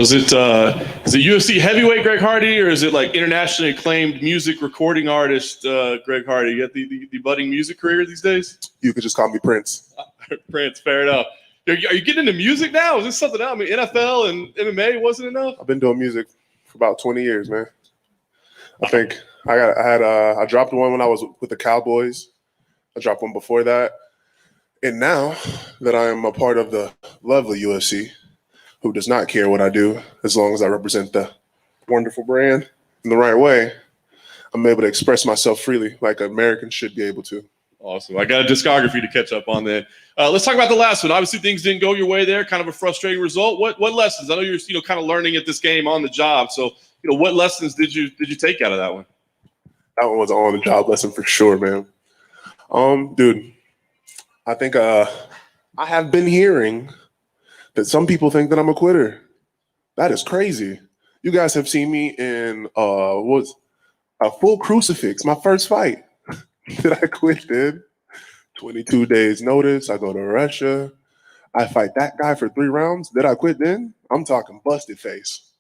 Was it is it UFC heavyweight Greg Hardy, or is it like internationally acclaimed music recording artist Greg Hardy? You got the budding music career these days? You could just call me Prince. Prince, fair enough. Are you getting into music now? Is this something else? I mean, NFL and MMA wasn't enough? I've been doing music for about 20 years, man. I think I dropped one when I was with the Cowboys. I dropped one before that. And now that I am a part of the lovely UFC, who does not care what I do as long as I represent the wonderful brand in the right way, I'm able to express myself freely like Americans should be able to. Awesome. I got a discography to catch up on then. Let's talk about the last one. Obviously, things didn't go your way there. Kind of a frustrating result. What lessons? I know you're kind of learning at this game on the job. So what lessons did you take out of that one? That one was an on-the-job lesson for sure, man. Dude, I think I have been hearing that some people think that I'm a quitter. That is crazy. You guys have seen me in was a full crucifix, my first fight. Did I quit, dude? 22 days notice. I go to Russia. I fight that guy for 3 rounds. Did I quit then? I'm talking busted face.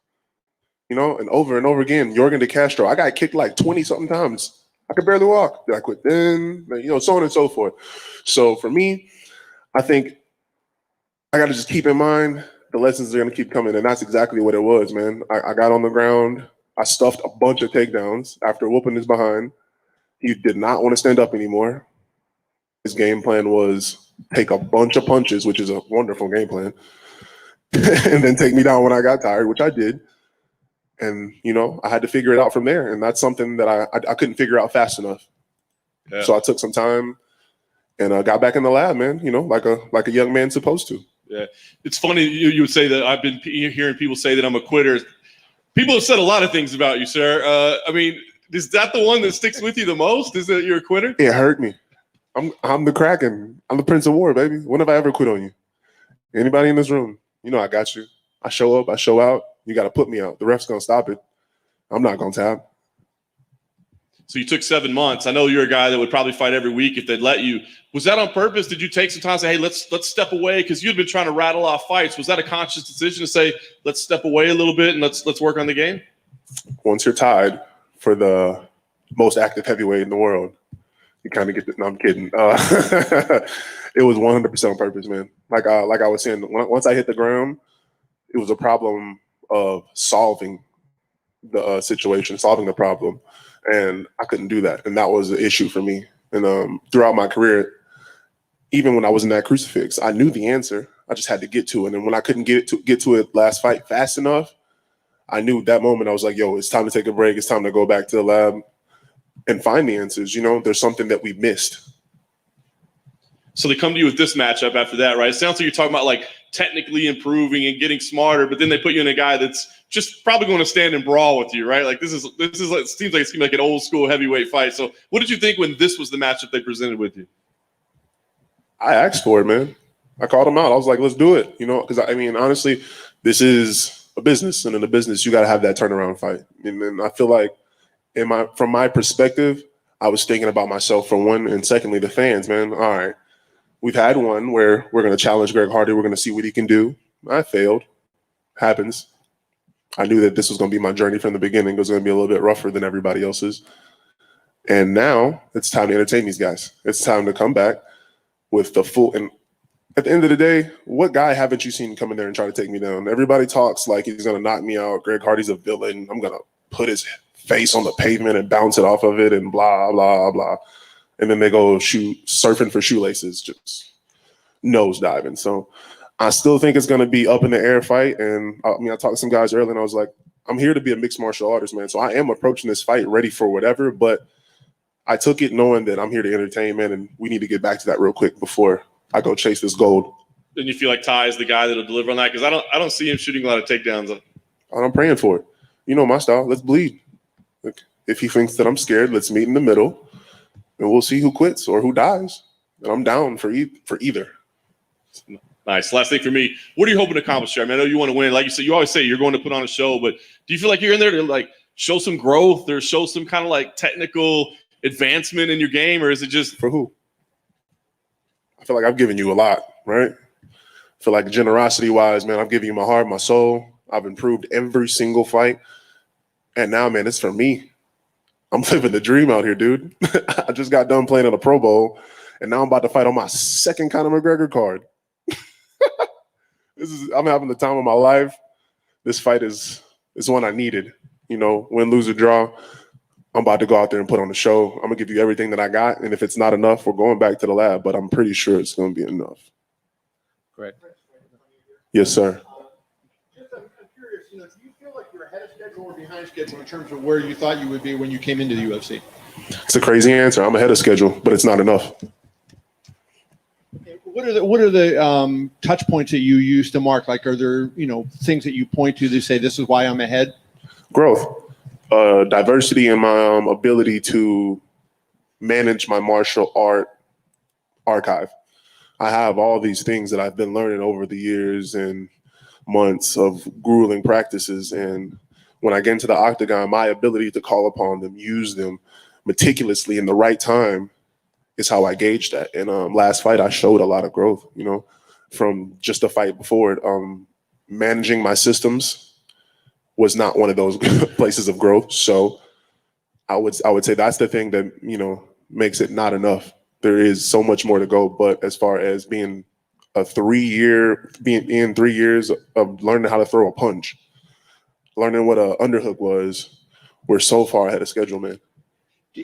And over and over again, Jorgen De Castro. I got kicked like 20-something times. I could barely walk. Did I quit then? So on and so forth. So for me, I think I got to just keep in mind the lessons are going to keep coming, and that's exactly what it was, man. I got on the ground. I stuffed a bunch of takedowns after whooping his behind. He did not want to stand up anymore. His game plan was take a bunch of punches, which is a wonderful game plan, and then take me down when I got tired, which I did. And, I had to figure it out from there, and that's something that I couldn't figure out fast enough. Yeah. So I took some time and got back in the lab, man, like a young man's supposed to. Yeah, it's funny you would say that. I've been hearing people say that I'm a quitter. People have said a lot of things about you, sir. I mean, is that the one that sticks with you the most? Is that you're a quitter? It hurt me. I'm the Kraken. I'm the Prince of War, baby. When have I ever quit on you? Anybody in this room? I got you. I show up. I show out. You got to put me out. The ref's gonna stop it. I'm not gonna tap. So you took 7 months. I know you're a guy that would probably fight every week if they'd let you. Was that on purpose? Did you take some time and say, hey, let's step away? Because you'd been trying to rattle off fights. Was that a conscious decision to say, let's step away a little bit and let's work on the game? Once you're tied for the most active heavyweight in the world, you kind of get no, I'm kidding. It was 100% on purpose, man. Like I was saying, once I hit the ground, it was a problem of solving the situation, solving the problem. And I couldn't do that. And that was the issue for me. And throughout my career, even when I was in that crucifix, I knew the answer. I just had to get to it. And when I couldn't get to it last fight fast enough, I knew that moment I was like, yo, it's time to take a break. It's time to go back to the lab and find the answers. There's something that we missed. So they come to you with this matchup after that, right? It sounds like you're talking about like technically improving and getting smarter, but then they put you in a guy that's just probably going to stand and brawl with you, right? Like this is like, it seems like an old school heavyweight fight. So what did you think when this was the matchup they presented with you? I asked for it, man. I called him out. I was like, let's do it, because I mean, honestly, this is a business, and in a business, you got to have that turnaround fight. And I feel like from my perspective, I was thinking about myself for one, and secondly, the fans, man. All right. We've had one where we're going to challenge Greg Hardy. We're going to see what he can do. I failed. Happens. I knew that this was going to be my journey from the beginning. It was going to be a little bit rougher than everybody else's. And now it's time to entertain these guys. It's time to come back with the full. And at the end of the day, what guy haven't you seen come in there and try to take me down? Everybody talks like he's going to knock me out. Greg Hardy's a villain. I'm going to put his face on the pavement and bounce it off of it and blah, blah, blah. And then they go surfing for shoelaces, just nose diving. So I still think it's going to be up in the air fight. And I talked to some guys earlier and I was like, I'm here to be a mixed martial artist, man. So I am approaching this fight ready for whatever, but I took it knowing that I'm here to entertain, man. And we need to get back to that real quick before I go chase this gold. And you feel like Tai is the guy that'll deliver on that? Because I don't see him shooting a lot of takedowns. I'm praying for it. My style. Let's bleed. Like, if he thinks that I'm scared, let's meet in the middle. And we'll see who quits or who dies. And I'm down for either. Nice. Last thing for me, what are you hoping to accomplish here? I know you want to win. Like you said, you always say you're going to put on a show, but do you feel like you're in there to like show some growth or show some kind of like technical advancement in your game, or is it just for who? I feel like I've given you a lot, right? I feel like generosity-wise, man, I've given you my heart, my soul. I've improved every single fight. And now, man, it's for me. I'm living the dream out here, dude. I just got done playing on a Pro Bowl, and now I'm about to fight on my second Conor McGregor card. I'm having the time of my life. This fight is one I needed. You know, win, lose, or draw. I'm about to go out there and put on a show. I'm gonna give you everything that I got, and if it's not enough, we're going back to the lab. But I'm pretty sure it's gonna be enough. Great. Yes, sir. I'm curious, do you feel like you're ahead of schedule or behind schedule in terms of where you thought you would be when you came into the UFC? It's a crazy answer. I'm ahead of schedule, but it's not enough. What are the touch points that you use to mark? Like, are there things that you point to that say this is why I'm ahead? Growth, diversity in my ability to manage my martial art archive. I have all these things that I've been learning over the years and months of grueling practices. And when I get into the octagon, my ability to call upon them, use them meticulously in the right time is how I gauge that. And last fight, I showed a lot of growth, from just the fight before it. Managing my systems was not one of those places of growth. So I would say that's the thing that, makes it not enough. There is so much more to go. But as far as being in 3 years of learning how to throw a punch, learning what an underhook was, we're so far ahead of schedule, man.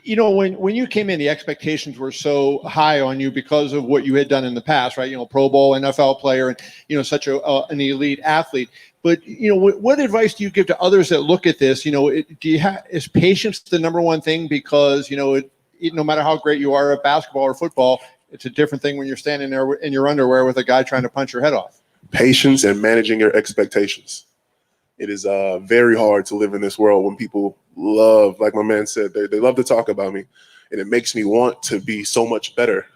When you came in, the expectations were so high on you because of what you had done in the past, right? Pro Bowl, NFL player, and such an elite athlete. But what advice do you give to others that look at this? Is patience the number one thing? Because no matter how great you are at basketball or football, it's a different thing when you're standing there in your underwear with a guy trying to punch your head off. Patience and managing your expectations. It is very hard to live in this world when people love, like my man said, they love to talk about me. And it makes me want to be so much better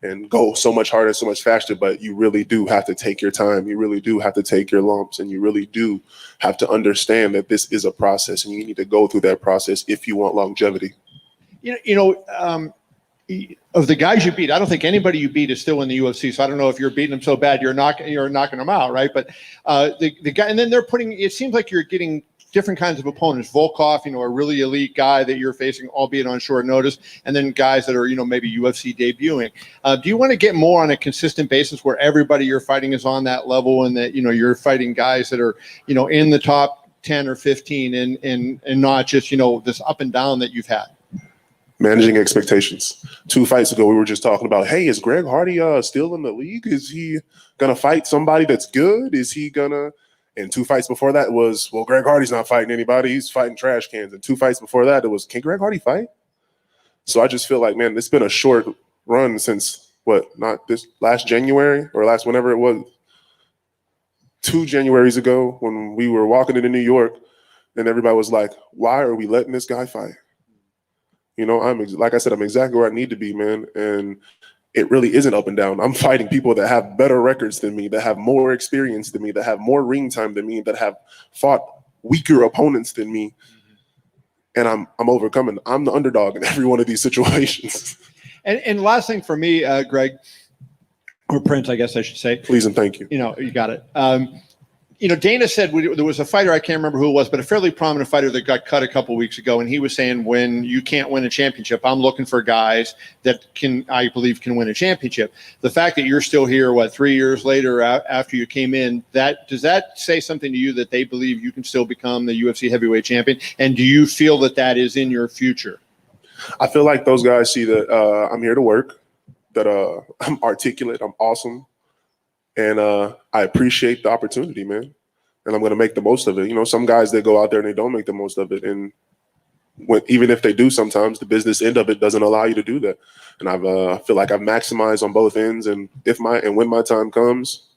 and go so much harder, so much faster. But you really do have to take your time. You really do have to take your lumps. And you really do have to understand that this is a process and you need to go through that process if you want longevity. Of the guys you beat, I don't think anybody you beat is still in the UFC. So I don't know if you're beating them so bad you're knocking them out, right? But the guy, and then they're putting. It seems like you're getting different kinds of opponents. Volkov, a really elite guy that you're facing, albeit on short notice, and then guys that are maybe UFC debuting. Do you want to get more on a consistent basis where everybody you're fighting is on that level, and that you're fighting guys that are in the top 10 or 15, and not just this up and down that you've had? Managing expectations. 2 fights ago, we were just talking about, hey, is Greg Hardy still in the league? Is he going to fight somebody that's good? Is he going to? And 2 fights before that was, well, Greg Hardy's not fighting anybody. He's fighting trash cans. And 2 fights before that, it was, can Greg Hardy fight? So I just feel like, man, it's been a short run since, not this last January or last whenever it was, 2 Januaries ago when we were walking into New York and everybody was like, why are we letting this guy fight? Like I said, I'm exactly where I need to be, man. And it really isn't up and down. I'm fighting people that have better records than me, that have more experience than me, that have more ring time than me, that have fought weaker opponents than me. And I'm overcoming. I'm the underdog in every one of these situations. And last thing for me, Greg, or Prince, I guess I should say. Please and thank you. You got it. Dana said there was a fighter, I can't remember who it was, but a fairly prominent fighter that got cut a couple weeks ago. And he was saying, when you can't win a championship, I'm looking for guys that I believe can win a championship. The fact that you're still here, 3 years later after you came in, does that say something to you that they believe you can still become the UFC heavyweight champion? And do you feel that is in your future? I feel like those guys see that I'm here to work, that I'm articulate, I'm awesome. And I appreciate the opportunity, man. And I'm going to make the most of it. Some guys, they go out there and they don't make the most of it. And even if they do, sometimes the business end of it doesn't allow you to do that. And I feel like I've maximized on both ends. And when my time comes,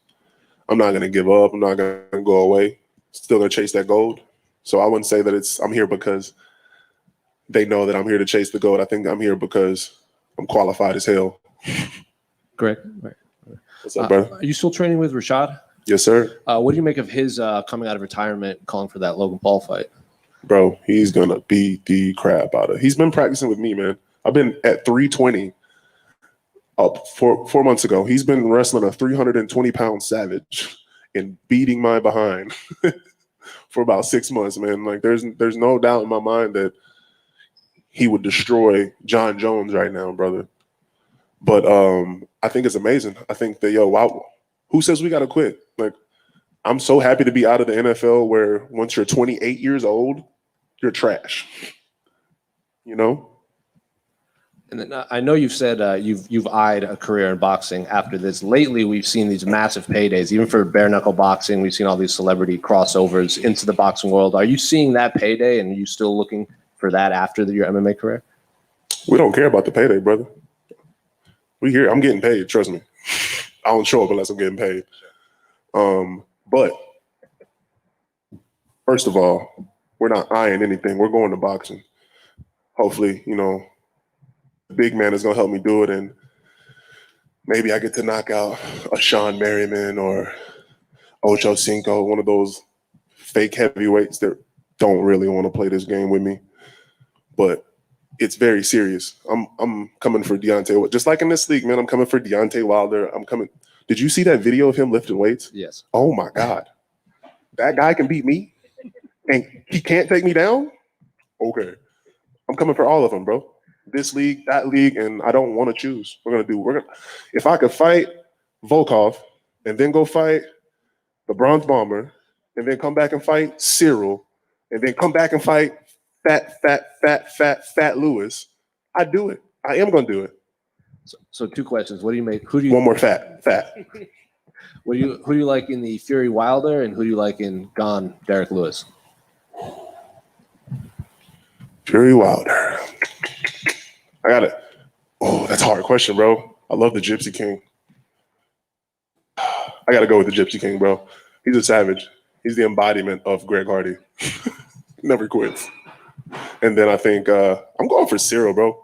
I'm not going to give up. I'm not going to go away. Still going to chase that gold. So I wouldn't say that I'm here because they know that I'm here to chase the gold. I think I'm here because I'm qualified as hell. Great. What's up, brother? Are you still training with Rashad? Yes, sir. What do you make of his coming out of retirement, calling for that Logan Paul fight? Bro, he's going to beat the crap out of. He's been practicing with me, man. I've been at 320 up 4 months ago. He's been wrestling a 320-pound savage and beating my behind. for about 6 months, man. Like there's no doubt in my mind that he would destroy John Jones right now, brother. But I think it's amazing. I think that wow, who says we gotta quit? Like, I'm so happy to be out of the NFL where once you're 28 years old, you're trash. You know? And then I know you've said you've eyed a career in boxing after this. Lately, we've seen these massive paydays, even for bare knuckle boxing. We've seen all these celebrity crossovers into the boxing world. Are you seeing that payday, and are you still looking for that after your MMA career? We don't care about the payday, brother. I'm getting paid. Trust me. I don't show up unless I'm getting paid. But first of all, we're not eyeing anything. We're going to boxing. Hopefully, the big man is going to help me do it, and maybe I get to knock out a Sean Merriman or Ocho Cinco, one of those fake heavyweights that don't really want to play this game with me. But it's very serious. I'm coming for Deontay. Just like in this league, man, I'm coming for Deontay Wilder. I'm coming. Did you see that video of him lifting weights? Yes. Oh my God. That guy can beat me and he can't take me down? Okay. I'm coming for all of them, bro. This league, that league, and I don't want to choose. If I could fight Volkov and then go fight the Bronze Bomber and then come back and fight Cyril and then come back and fight fat Lewis, I'd do it. I am going to do it. So 2 questions. What do you make? One more fat. Who do you like in the Fury Wilder, and who do you like in Gone Derek Lewis? Fury Wilder. I got it. Oh, that's a hard question, bro. I love the Gypsy King. I got to go with the Gypsy King, bro. He's a savage. He's the embodiment of Greg Hardy. Never quits. And then I think I'm going for Cyril, bro.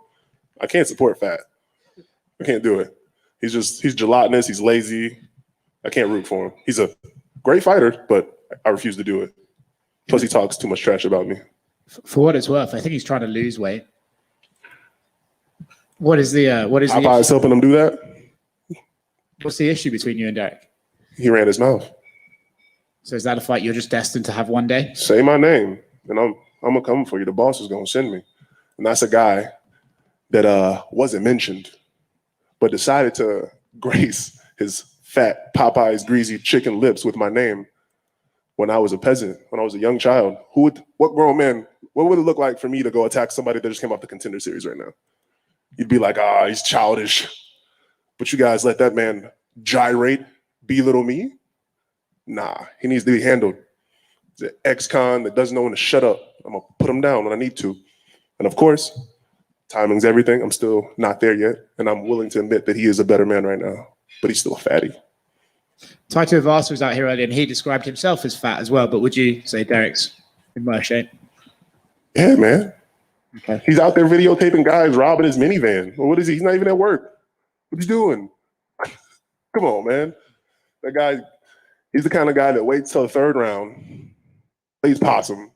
I can't support fat. I can't do it. He's gelatinous. He's lazy. I can't root for him. He's a great fighter, but I refuse to do it. Plus, he talks too much trash about me. For what it's worth, I think he's trying to lose weight. What is the Popeye's helping him do that? what's the issue between you and Derek? He ran his mouth. So is that a fight you're just destined to have one day? Say my name, and I'm gonna come for you. The boss is gonna send me, and that's a guy that wasn't mentioned, but decided to grace his fat Popeye's greasy chicken lips with my name when I was a peasant, when I was a young child. What grown man? What would it look like for me to go attack somebody that just came off the Contender Series right now? You'd be like, he's childish. But you guys let that man gyrate, belittle me? Nah, he needs to be handled. He's an ex-con that doesn't know when to shut up. I'm going to put him down when I need to. And of course, timing's everything. I'm still not there yet. And I'm willing to admit that he is a better man right now. But he's still a fatty. Tai Tuivasa was out here earlier and he described himself as fat as well. But would you say Derek's in worse shape? Yeah, man. Okay. He's out there videotaping guys robbing his minivan. Well, what is he? He's not even at work. What's he doing? Come on, man. That guy, he's the kind of guy that waits till the 3rd round, plays possum,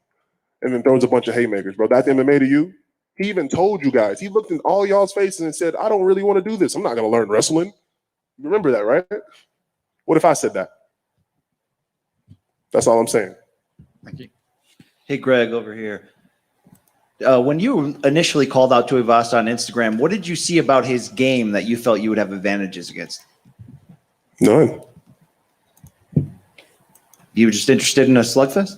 and then throws a bunch of haymakers, bro. That's MMA to you? He even told you guys. He looked in all y'all's faces and said, I don't really want to do this. I'm not going to learn wrestling. You remember that, right? What if I said that? That's all I'm saying. Thank you. Hey, Greg, over here. When you initially called out Tuivasa on Instagram, what did you see about his game that you felt you would have advantages against? None. You were just interested in a slugfest?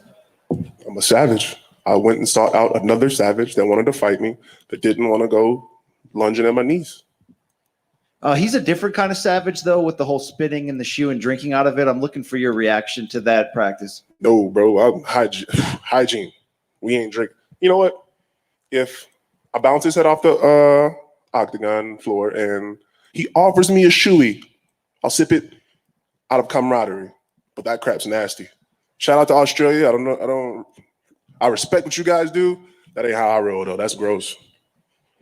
I'm a savage. I went and sought out another savage that wanted to fight me, that didn't want to go lunging at my knees. He's a different kind of savage, though, with the whole spitting in the shoe and drinking out of it. I'm looking for your reaction to that practice. No, bro. I'm hygiene. We ain't drinking. You know what? If I bounce his head off the octagon floor and he offers me a shoey, I'll sip it out of camaraderie. But that crap's nasty. Shout out to Australia. I respect what you guys do. That ain't how I roll, though. That's gross.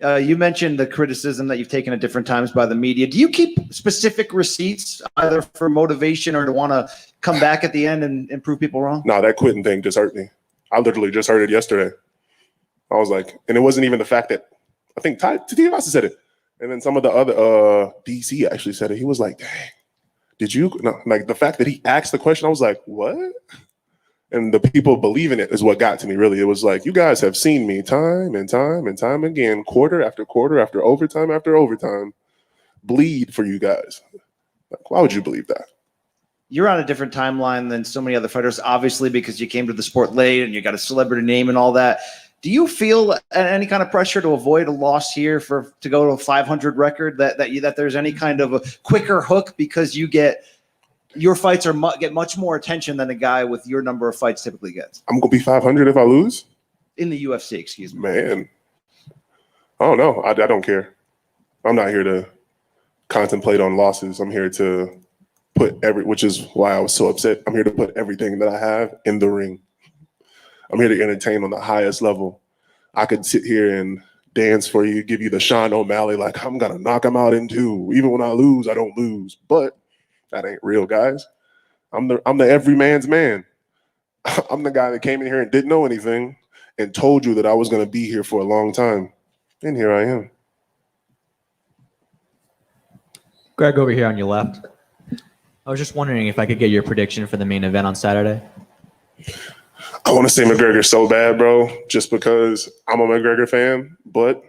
You mentioned the criticism that you've taken at different times by the media. Do you keep specific receipts either for motivation or to want to come back at the end and prove people wrong? No, that quitting thing just hurt me. I literally just heard it yesterday. I was like, and it wasn't even the fact that I think Tai Tuivasa said it. And then some of the other DC actually said it. He was like, dang, did you? No, like the fact that he asked the question, I was like, what? And the people believing it is what got to me, really. It was like, you guys have seen me time and time and time again, quarter after quarter after overtime, bleed for you guys. Like, why would you believe that? You're on a different timeline than so many other fighters, obviously, because you came to the sport late and you got a celebrity name and all that. Do you feel any kind of pressure to avoid a loss here to go to a 500 record, that there's any kind of a quicker hook because your fights get much more attention than a guy with your number of fights typically gets? I'm going to be 500 if I lose? In the UFC, excuse me. Man, I don't know. I don't care. I'm not here to contemplate on losses. I'm here to which is why I was so upset. I'm here to put everything that I have in the ring. I'm here to entertain on the highest level. I could sit here and dance for you, give you the Sean O'Malley, like I'm going to knock him out in 2. Even when I lose, I don't lose. But that ain't real, guys. I'm the every man's man. I'm the guy that came in here and didn't know anything and told you that I was going to be here for a long time. And here I am. Greg, over here on your left. I was just wondering if I could get your prediction for the main event on Saturday. I want to say McGregor so bad, bro, just because I'm a McGregor fan, but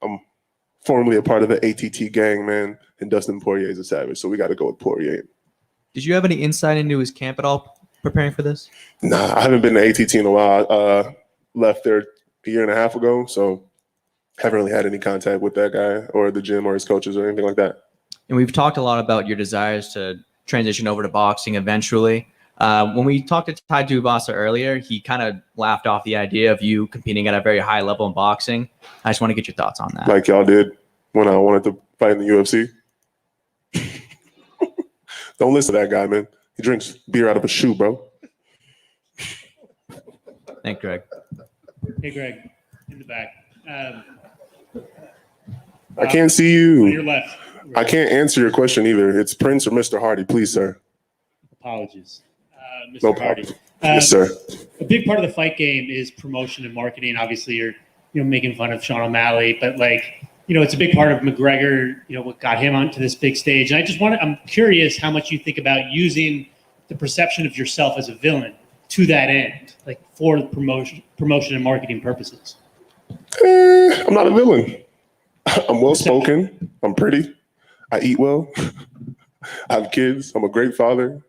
I'm formerly a part of the ATT gang, man, and Dustin Poirier is a savage, so we got to go with Poirier. Did you have any insight into his camp at all preparing for this? Nah, I haven't been to ATT in a while. Left there a year and a half ago, so haven't really had any contact with that guy or the gym or his coaches or anything like that. And we've talked a lot about your desires to transition over to boxing eventually. When we talked to Tai Tuivasa earlier, he kind of laughed off the idea of you competing at a very high level in boxing. I just want to get your thoughts on that. Like y'all did when I wanted to fight in the UFC. Don't listen to that guy, man. He drinks beer out of a shoe, bro. Thanks, Greg. Hey, Greg, in the back. I can't see On your you. left. I can't answer your question either. It's Prince or Mr. Hardy, please, sir. Apologies. Mr. No Hardy. problem. Yes, sir. A big part of the fight game is promotion and marketing. Obviously, you're making fun of Sean O'Malley, but it's a big part of McGregor. What got him onto this big stage. And I'm curious how much you think about using the perception of yourself as a villain to that end, like for promotion and marketing purposes. I'm not a villain. I'm well spoken. I'm pretty. I eat well. I have kids. I'm a great father.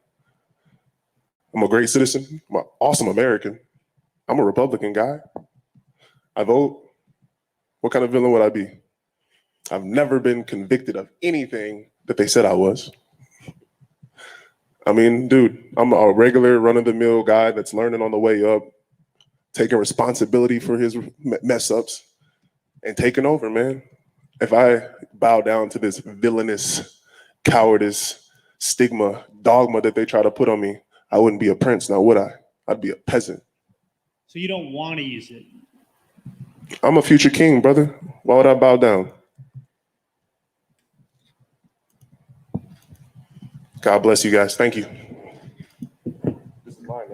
I'm a great citizen. I'm an awesome American. I'm a Republican guy. I vote. What kind of villain would I be? I've never been convicted of anything that they said I was. I mean, dude, I'm a regular run-of-the-mill guy that's learning on the way up, taking responsibility for his mess-ups, and taking over, man. If I bow down to this villainous, cowardice, stigma, dogma that they try to put on me, I wouldn't be a prince, now would I? I'd be a peasant. So you don't want to use it. I'm a future king, brother. Why would I bow down? God bless you guys. Thank you.